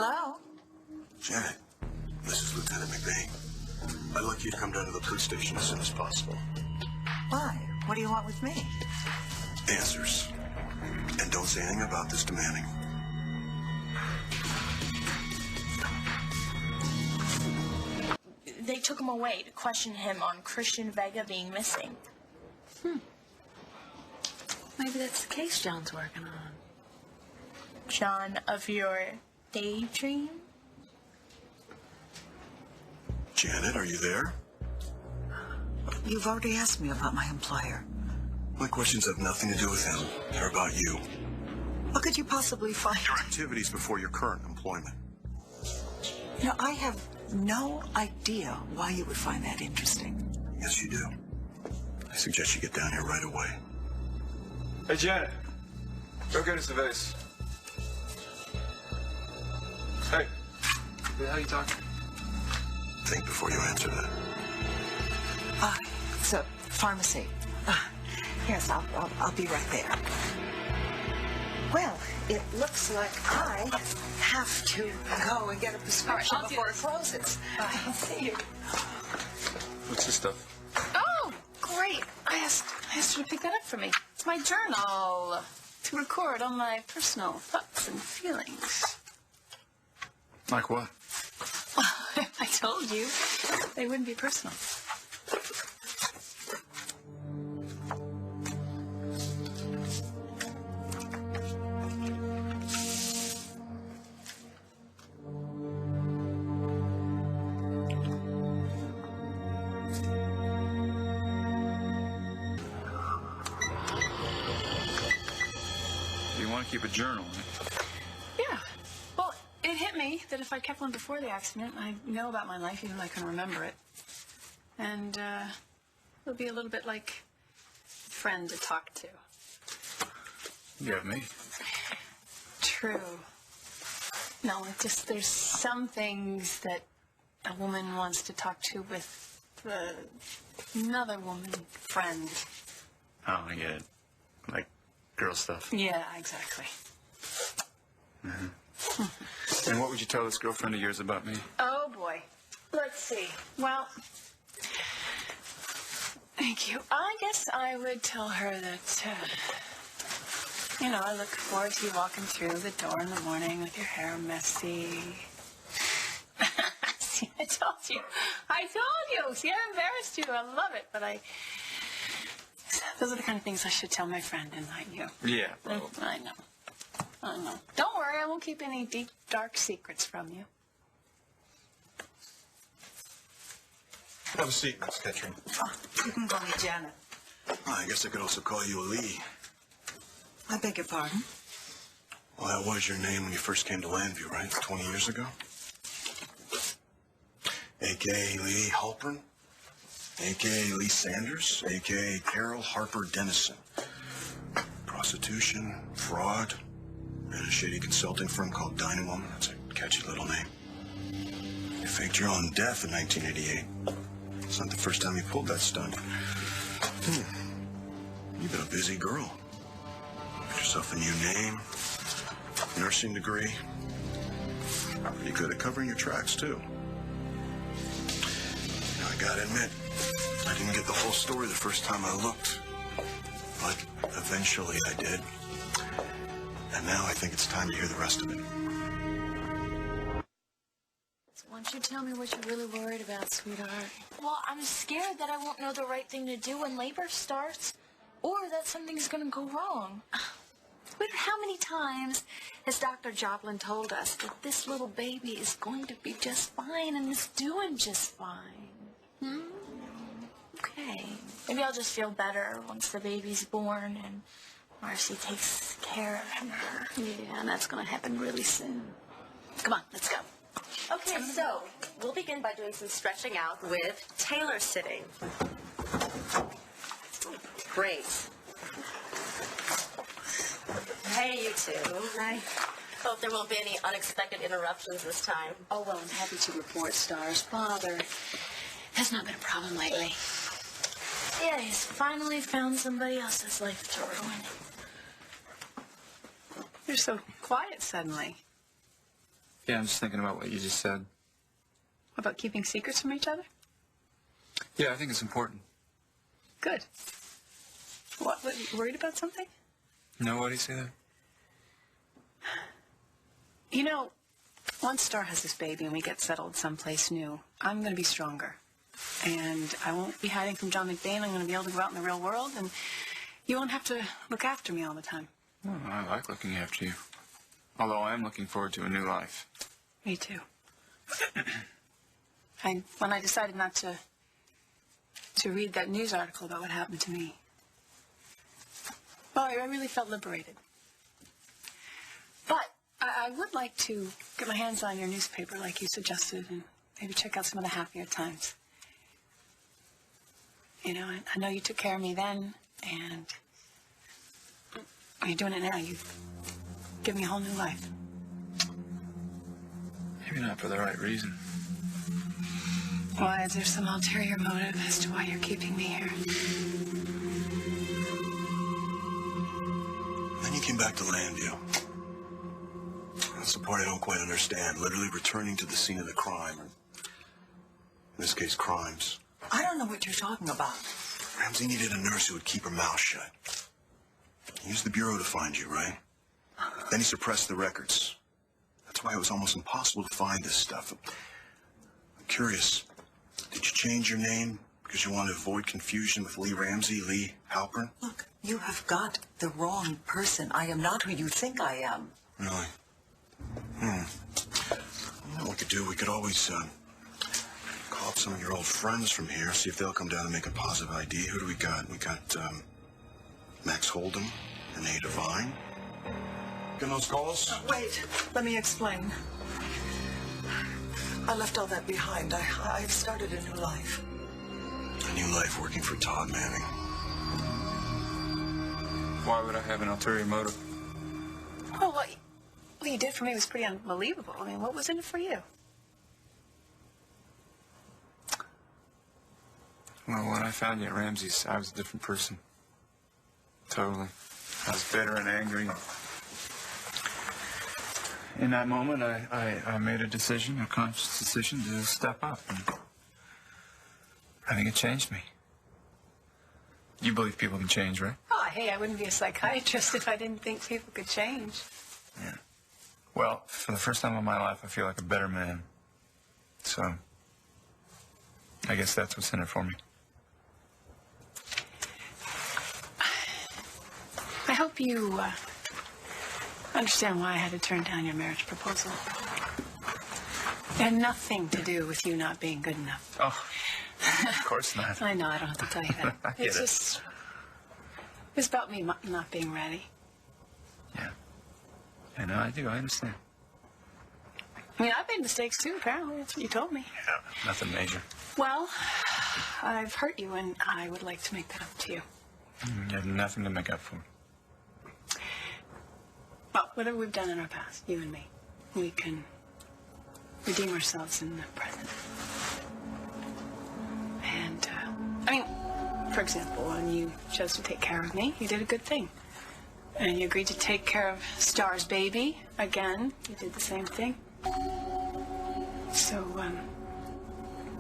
Hello? Janet, this is Lieutenant McVeigh. I'd like you to come down to the police station as soon as possible. Why? What do you want with me? Answers. And don't say anything about this to Manning. They took him away to question him on Christian Vega being missing. Maybe that's the case John's working on. John of your daydream? Janet, are you there? You've already asked me about my employer. My questions have nothing to do with him. They're about you. What could you possibly find? Your activities before your current employment. You know, I have no idea why you would find that interesting. Yes, you do. I suggest you get down here right away. Hey, Janet. Go get us a vase. Hey. How you talking? Think before you answer that. It's a pharmacy. Yes, I'll be right there. Well, it looks like I have to go and get a prescription before it closes. I'll see you. What's this stuff? Oh, great. I asked her to pick that up for me. It's my journal to record all my personal thoughts and feelings. Like what? I told you, they wouldn't be personal. You want to keep a journal, eh? Yeah. Well, it hit me that if I kept one before the accident, I'd know about my life even though I couldn't remember it. And it would be a little bit like a friend to talk to. You have me. True. No, it just, there's some things that a woman wants to talk to with another woman friend. Oh, I get it. Like girl stuff. Yeah, exactly. And what would you tell this girlfriend of yours about me? Oh, boy. Let's see. Well, thank you. I guess I would tell her that, I look forward to you walking through the door in the morning with your hair messy. See, I told you. See, I embarrassed you. I love it, but those are the kind of things I should tell my friend and not you. Yeah, probably. I know. Don't worry, I won't keep any deep, dark secrets from you. Have a seat, Miss Ketchum. Oh, you can call me Janet. I guess I could also call you Lee. I beg your pardon? Well, that was your name when you first came to Landview, right? 20 years ago? A.K.A. Lee Halpern? A.K.A. Lee Sanders? A.K.A. Carol Harper Dennison. Prostitution, fraud, and a shady consulting firm called Dynamo. That's a catchy little name. You faked your own death in 1988. It's not the first time you pulled that stunt. You've been a busy girl. Got yourself a new name, nursing degree. Pretty good at covering your tracks, too. Now, I gotta admit, I didn't get the whole story the first time I looked. But eventually I did. And now I think it's time to hear the rest of it. Why don't you tell me what you're really worried about, sweetheart? Well, I'm scared that I won't know the right thing to do when labor starts, or that something's gonna go wrong. But how many times has Doctor Joplin told us that this little baby is going to be just fine and is doing just fine? Okay. Maybe I'll just feel better once the baby's born and Marcy takes care of her. Yeah, and that's going to happen really soon. Come on, let's go. Okay, so we'll begin by doing some stretching out with tailor sitting. Great. Hey, you two. Hi. Hope there won't be any unexpected interruptions this time. Oh, well, I'm happy to report Star's father has not been a problem lately. Yeah, he's finally found somebody else's life to ruin. You're so quiet suddenly. Yeah, I'm just thinking about what you just said. About keeping secrets from each other? Yeah, I think it's important. Good. What, you worried about something? No, what do you say there? You know, once Star has this baby and we get settled someplace new, I'm going to be stronger. And I won't be hiding from John McBain. I'm going to be able to go out in the real world, and you won't have to look after me all the time. Well, I like looking after you. Although I am looking forward to a new life. Me too. When I decided not to read that news article about what happened to me, well, I really felt liberated. But I would like to get my hands on your newspaper like you suggested and maybe check out some of the happier times. You know, I know you took care of me then, and you're doing it now. You've given me a whole new life. Maybe not for the right reason. Why, is there some ulterior motive as to why you're keeping me here? Then you came back to Landview. That's the part I don't quite understand. Literally returning to the scene of the crime. Or in this case, crimes. I don't know what you're talking about. Ramsey needed a nurse who would keep her mouth shut. He used the Bureau to find you, right? Then he suppressed the records. That's why it was almost impossible to find this stuff. I'm curious, did you change your name because you wanted to avoid confusion with Lee Ramsey, Lee Halpern? Look, you have got the wrong person. I am not who you think I am. Really? You know what we could do? We could always call up some of your old friends from here, see if they'll come down and make a positive ID. Who do we got? We got Max Holden and A. Devine. Getting those calls? Wait, let me explain. I left all that behind. I've started a new life. A new life working for Todd Manning. Why would I have an ulterior motive? Oh, what you did for me was pretty unbelievable. I mean, what was in it for you? Well, when I found you at Ramsey's, I was a different person. Totally. I was bitter and angry. In that moment, I made a decision, a conscious decision to step up. And I think it changed me. You believe people can change, right? Oh, hey, I wouldn't be a psychiatrist if I didn't think people could change. Yeah. Well, for the first time in my life, I feel like a better man. So, I guess that's what's in it for me. I hope you understand why I had to turn down your marriage proposal. It had nothing to do with you not being good enough. Oh, of course not. I know, I don't have to tell you that. I get it. It's about me not being ready. Yeah. I know, I do. I understand. I mean, I've made mistakes too, apparently. That's what you told me. Yeah, nothing major. Well, I've hurt you, and I would like to make that up to you. You have nothing to make up for. Well, whatever we've done in our past, you and me, we can redeem ourselves in the present. And, I mean, for example, when you chose to take care of me, you did a good thing. And you agreed to take care of Star's baby. Again, you did the same thing. So,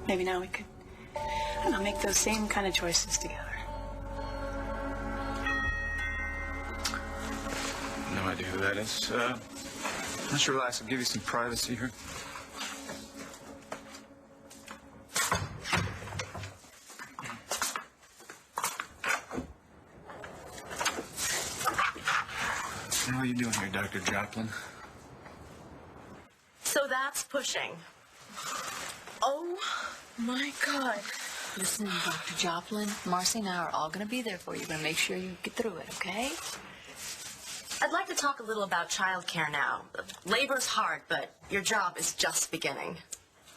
maybe now we could, I don't know, make those same kind of choices together. No idea who that is. Let's relax. I'll give you some privacy here. What are you doing here, Doctor Joplin? So that's pushing. Oh, my God. Listen, Dr. Joplin, Marcy and I are all going to be there for you. We're going to make sure you get through it, okay? I'd like to talk a little about childcare now. Labor's hard, but your job is just beginning.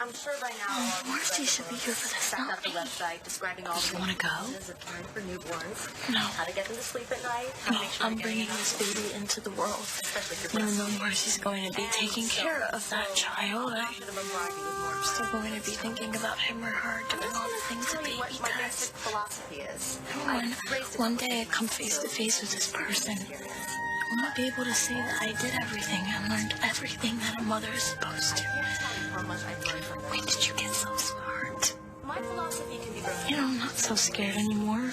I'm sure by now Marcy should be here for this. set up the website describing all the wanna go? advantages of caring for newborns. No. How to get them to sleep at night. How to No, make sure I'm they're getting bringing enough this baby into the world. Especially if you're Even though breastfeeding. Marcy's going to be taking care of that child, I'm Offer them a variety of more still going to be thinking about him or her doing all the things a Tell you baby what my does. basic philosophy is. One day I come face to face with this person, I want to be able to say that I did everything and learned everything that a mother is supposed to. When did you get so smart? My philosophy can be broken. You know, I'm not so scared anymore.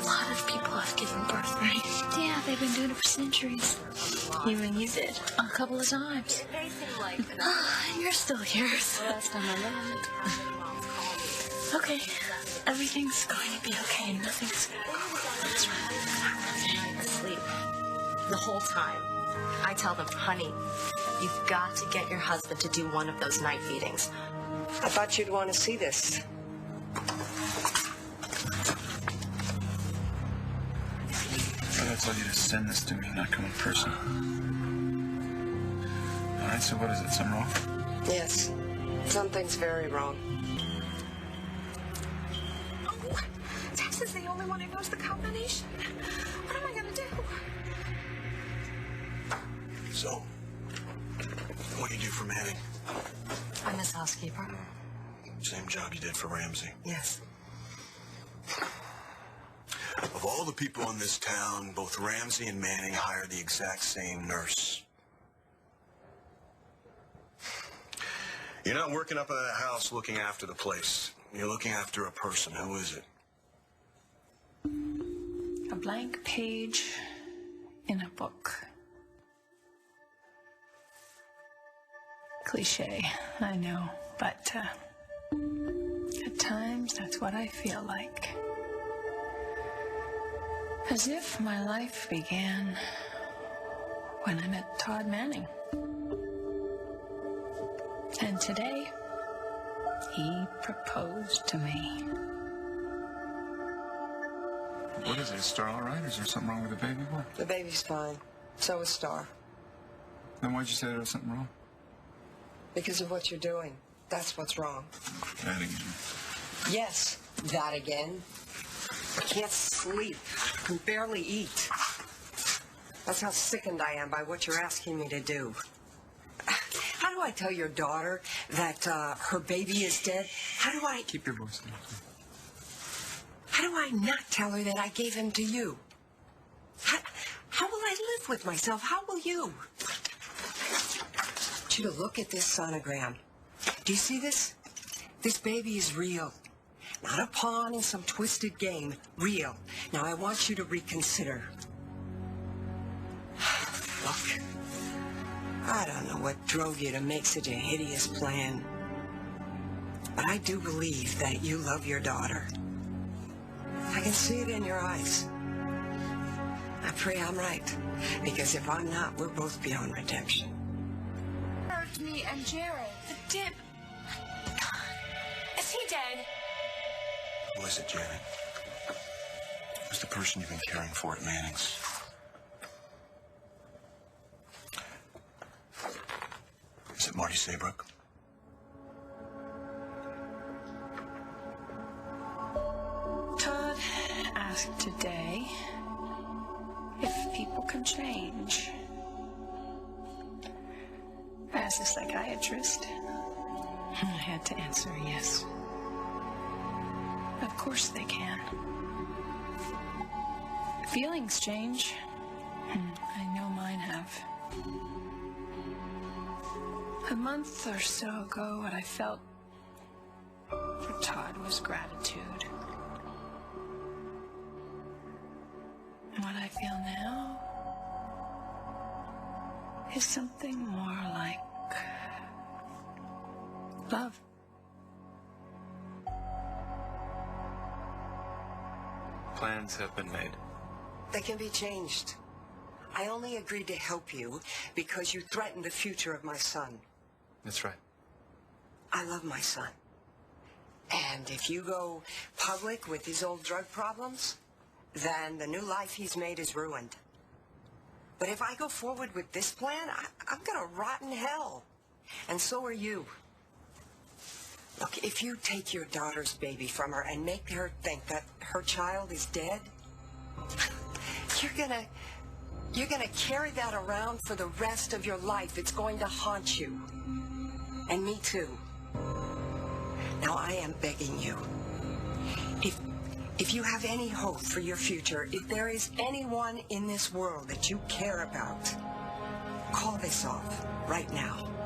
A lot of people have given birth, right? Yeah, they've been doing it for centuries. Even you did. A couple of times. It may seem like You're still here, so last time I lived. Okay, everything's going to be okay. Nothing's going to go wrong. That's right. asleep the whole time. I tell them, honey, you've got to get your husband to do one of those night feedings. I thought you'd want to see this. I told you to send this to me, not come in person. All right, so what is it? Something wrong? Yes, something's very wrong. Oh, Tex is the only one who knows the combination. What am I going to do? So, what do you do for Manning? I'm his housekeeper. Same job you did for Ramsey. Yes. Of all the people in this town, both Ramsey and Manning hired the exact same nurse. You're not working up at that house looking after the place. You're looking after a person. Who is it? A blank page in a book. Cliche, I know, but at times that's what I feel like. As if my life began when I met Todd Manning. And today, he proposed to me. What is it? Is Star all right, or is there something wrong with the baby boy? The baby's fine. So is Star. Then why'd you say there was something wrong? Because of what you're doing. That's what's wrong. That again. Yes, that again. I can't sleep. I can barely eat. That's how sickened I am by what you're asking me to do. How do I tell your daughter that her baby is dead? How do I... Keep your voice down. How do I not tell her that I gave him to you? How will I live with myself? How will you? I want you to look at this sonogram. Do you see this? This baby is real. Not a pawn in some twisted game. Real. Now I want you to reconsider. Look, I don't know what drove you to make such a hideous plan. But I do believe that you love your daughter. I can see it in your eyes. I pray I'm right. Because if I'm not, we're both beyond redemption. Hurt me and Jared. The dip. Is he dead? Who is it, Janet? Who's the person you've been caring for at Manning's? Is it Marty Saybrook? Todd asked today if people can change. As a psychiatrist, I had to answer yes. Of course they can. Feelings change. I know mine have. A month or so ago, what I felt for Todd was gratitude. What I feel now is something more like love. Plans have been made. They can be changed. I only agreed to help you because you threatened the future of my son. That's right. I love my son. And if you go public with his old drug problems, then the new life he's made is ruined. But if I go forward with this plan, I'm going to rot in hell. And so are you. Look, if you take your daughter's baby from her and make her think that her child is dead, you're gonna carry that around for the rest of your life. It's going to haunt you. And me too. Now I am begging you. If you have any hope for your future, if there is anyone in this world that you care about, call this off right now.